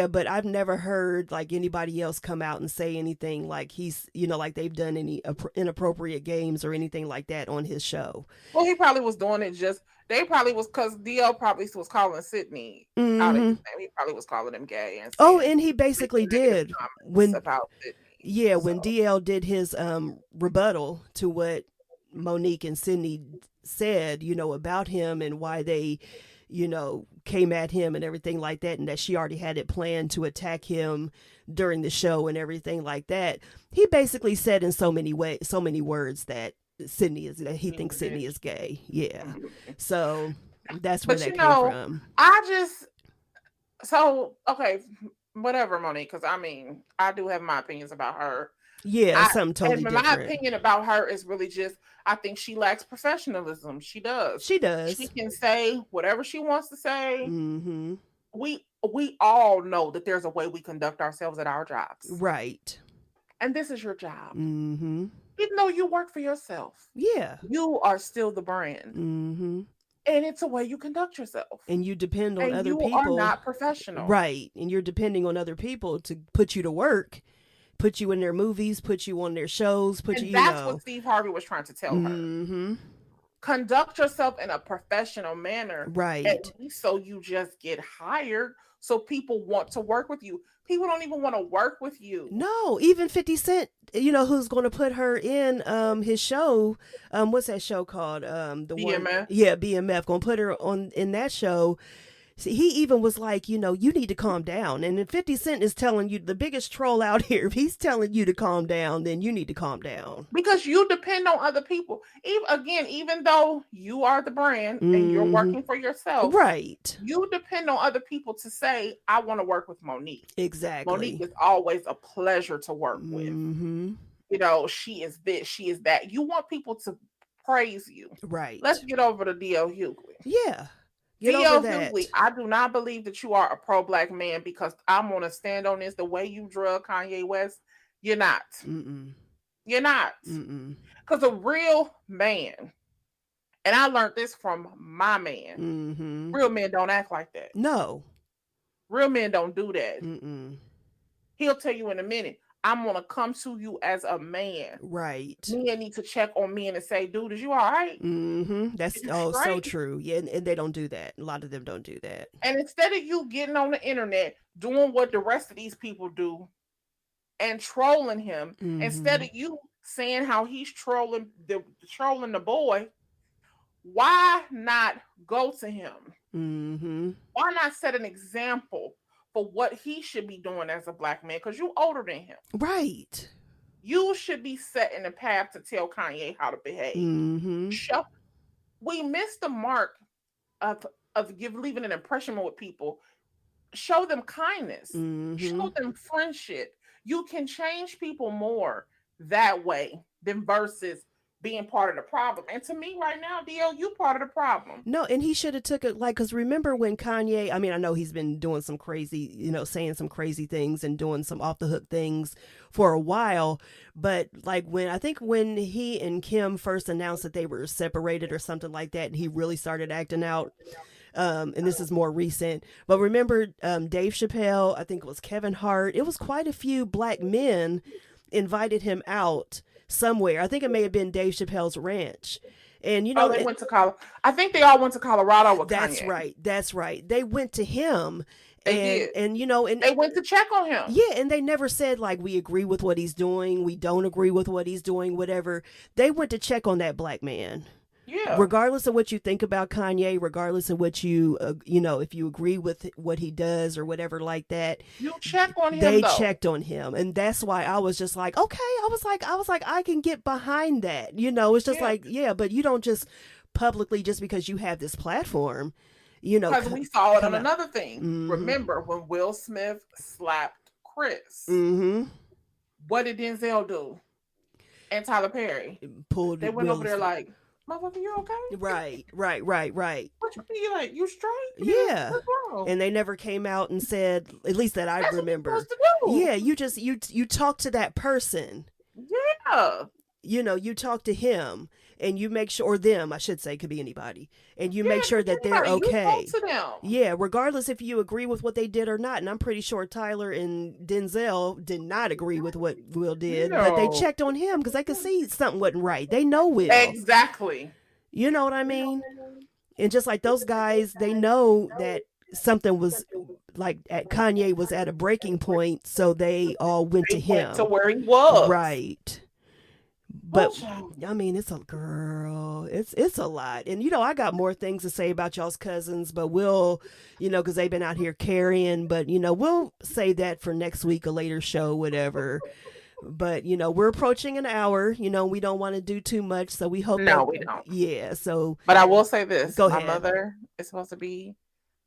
but I've never heard like anybody else come out and say anything like he's, like they've done any inappropriate games or anything like that on his show. Well, he probably was doing it they probably was because DL probably was calling Sydney out of his name. He probably was calling him gay. And he basically did when DL did his rebuttal to what Monique and Sydney said, about him and why they, came at him and everything like that, and that she already had it planned to attack him during the show and everything like that. He basically said in so many words that he thinks Sydney is gay. Yeah. So that's where that came from. Okay, whatever, Monique, because I do have my opinions about her. Something totally different. My opinion about her is really just, I think she lacks professionalism. She does. She can say whatever she wants to say. Mm-hmm. We all know that there's a way we conduct ourselves at our jobs. Right. And this is your job. Mm-hmm. Even though you work for yourself. Yeah. You are still the brand. Mm-hmm. And it's a way you conduct yourself. And you depend on other people. You are not professional. Right. And you're depending on other people to put you to work, put you in their movies, put you on their shows, that's what Steve Harvey was trying to tell her. Mm-hmm. Conduct yourself in a professional manner. Right. At least so you just get hired. So people want to work with you. People don't even want to work with you. No, even 50 Cent, who's going to put her in his show. What's that show called? The BMF. One, yeah, BMF. Going to put her on in that show. See, he even was like, you need to calm down. And if 50 Cent is telling you, the biggest troll out here, if he's telling you to calm down, then you need to calm down. Because you depend on other people. Even though you are the brand and you're working for yourself. Right. You depend on other people to say, I want to work with Monique. Exactly. Monique is always a pleasure to work with. She is this, she is that. You want people to praise you. Right. Let's get over to D.L. Hughley. Yeah. D.L. Hughley, I do not believe that you are a pro-black man, because I'm going to stand on this. The way you drug Kanye West, you're not. You're not. Because a real man, and I learned this from my man, real men don't act like that. No. Real men don't do that. He'll tell you in a minute, I'm going to come to you as a man. Right. Men need to check on men and say, dude, is you all right? That's so true. Yeah, and they don't do that. A lot of them don't do that. And instead of you getting on the internet, doing what the rest of these people do and trolling him, instead of you saying how he's trolling the boy, why not go to him? Why not set an example for what he should be doing as a black man? Because you're older than him. Right. You should be setting the path to tell Kanye how to behave. We missed the mark of leaving an impression with people. Show them kindness. Show them friendship. You can change people more that way than versus being part of the problem. And to me right now, DL, you part of the problem. No, and he should have took it, like, because remember when Kanye, I mean, I know he's been doing some crazy, saying some crazy things and doing some off the hook things for a while, but like when he and Kim first announced that they were separated or something like that, and he really started acting out. And this is more recent, but remember Dave Chappelle, I think it was Kevin Hart, it was quite a few black men invited him out somewhere. I think it may have been Dave Chappelle's ranch. And they went to Colorado. I think they all went to Colorado with Kanye. That's right. They went to him. And they went to check on him. Yeah, and they never said like, we agree with what he's doing, we don't agree with what he's doing, whatever. They went to check on that black man. Yeah. Regardless of what you think about Kanye, regardless of what you, if you agree with what he does or whatever like that, you check on him. They checked on him, and that's why I was just like, okay, I was like, I can get behind that. It's just but you don't just publicly, just because you have this platform, because we saw it on another thing. Remember when Will Smith slapped Chris? What did Denzel do? And Tyler Perry They went over there like, motherfucker, you okay? Right. What you mean? Like, you straight? Yeah. What's wrong? And they never came out and said, at least that I remember. What you're supposed to do. Yeah, you just you talk to that person. Yeah. You talk to him and you make sure, or them, I should say, could be anybody, and you make sure that they're okay. You talk to them. Yeah, regardless if you agree with what they did or not. And I'm pretty sure Tyler and Denzel did not agree with what Will did, but they checked on him because they could see something wasn't right. They know Will. Exactly. You know what I mean? And just like those guys, they know that something was like Kanye was at a breaking point, so they all went to him. Went to where he was. Right. But I mean, it's a lot. And, I got more things to say about y'all's cousins, but we'll, because they've been out here carrying, but, we'll say that for next week, a later show, whatever. But, we're approaching an hour, we don't want to do too much. So we hope. No, we don't. Yeah. So. But I will say this. Go My ahead. mother is supposed to be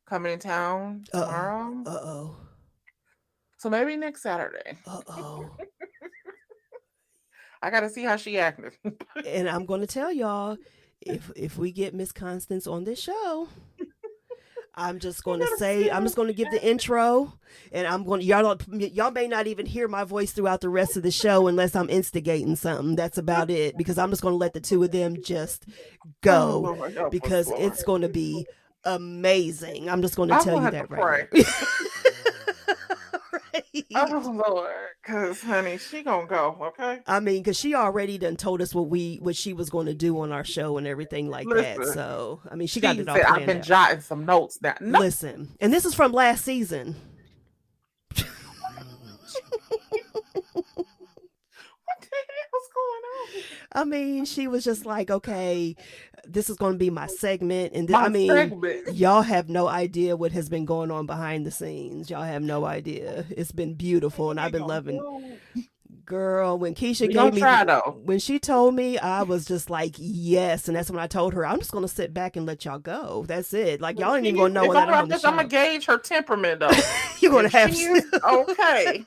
coming in town tomorrow. Uh-oh. So maybe next Saturday. Uh-oh. I got to see how she acted. And I'm going to tell y'all, if we get Miss Constance on this show, I'm just going to say, I'm just going to give the intro, and I'm going to, y'all may not even hear my voice throughout the rest of the show unless I'm instigating something. That's about it, because I'm just going to let the two of them just go, because it's going to be amazing. I'm just going to tell you that right now. Oh Lord, because honey, she gonna go, okay? I mean, because she already done told us what she was going to do on our show and everything like that. So I mean, she got it all planned I've been jotting some notes down. Listen, and this is from last season. What the hell's going on? I mean, she was just like, okay, this is going to be my segment. And y'all have no idea what has been going on behind the scenes. Y'all have no idea. It's been beautiful, and I've been loving. Girl, when Keisha gave me, when she told me, I was just like, yes. And that's when I told her, I'm just going to sit back and let y'all go. That's it. Like, y'all ain't even going to know when I'm on the show. I'm going to gauge her temperament, though. You're going to have to. Okay.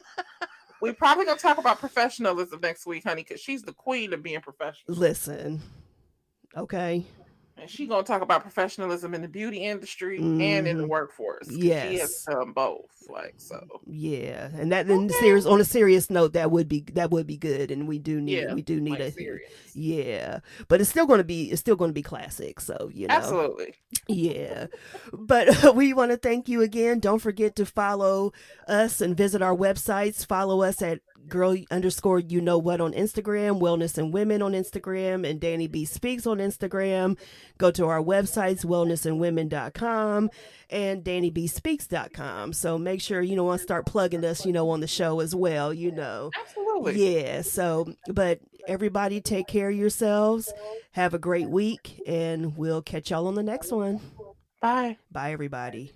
We probably going to talk about professionalism next week, honey, because she's the queen of being professional. Listen. Okay. And she's going to talk about professionalism in the beauty industry and in the workforce. Yes. She has done both. Like, so. Yeah. And that on a serious note, that would be good. And we do need a serious. Yeah. But it's still going to be classic. So, you know. Absolutely. Yeah. But we want to thank you again. Don't forget to follow us and visit our websites. Follow us at girl_you-know-what on Instagram, Wellness and Women on Instagram, and DannieBSpeaks on Instagram. Go to our websites, wellnessandwomen.com and DannieBSpeaks.com. So make sure, want to start plugging us, on the show as well, Absolutely. Yeah. So, but everybody take care of yourselves. Have a great week, and we'll catch y'all on the next one. Bye. Bye, everybody.